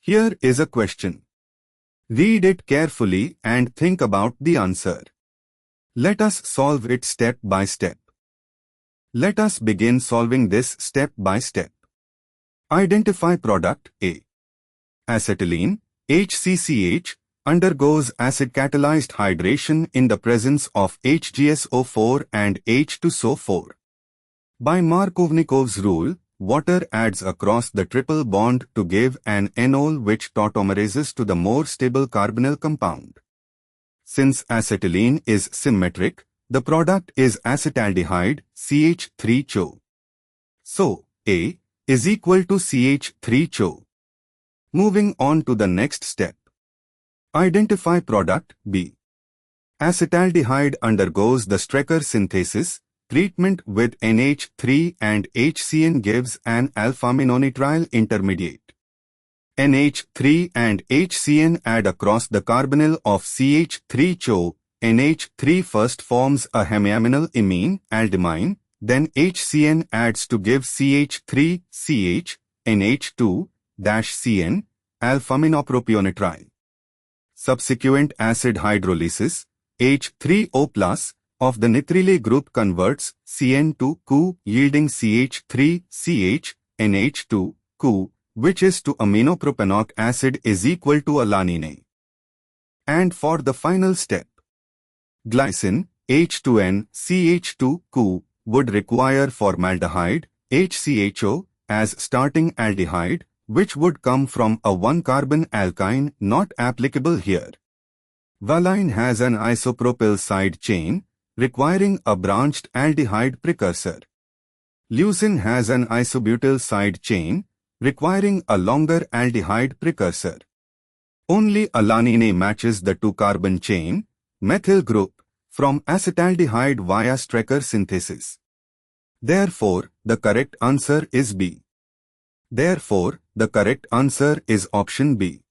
Here is a question. Read it carefully and think about the answer. Let us solve it step by step. Let us begin solving this step by step. Identify product A. Acetylene, HCCH, undergoes acid-catalyzed hydration in the presence of HgSO4 and H2SO4. By Markovnikov's rule, water adds across the triple bond to give an enol which tautomerases to the more stable carbonyl compound. Since acetylene is symmetric, the product is acetaldehyde CH3CHO. So, A is equal to CH3CHO. Moving on to the next step. Identify product B. Acetaldehyde undergoes the Strecker synthesis. Treatment with NH3 and HCN gives an alpha-aminonitrile intermediate. NH3 and HCN add across the carbonyl of CH3CHO. NH3 first forms a hemiaminal imine aldimine, then HCN adds to give CH3CH, NH2-CN, alpha-aminopropionitrile. Subsequent acid hydrolysis, H3O+, of the nitrile group converts CN to COOH yielding CH3CH, NH2-COOH, which is to aminopropanoic acid is equal to alanine. And for the final step, glycine, H2N-CH2-COOH, would require formaldehyde, HCHO, as starting aldehyde, which would come from a one-carbon alkyne not applicable here. Valine has an isopropyl side chain, requiring a branched aldehyde precursor. Leucine has an isobutyl side chain, requiring a longer aldehyde precursor. Only alanine matches the two-carbon chain, methyl group, from acetaldehyde via Strecker synthesis. Therefore, the correct answer is B. Therefore, the correct answer is option B.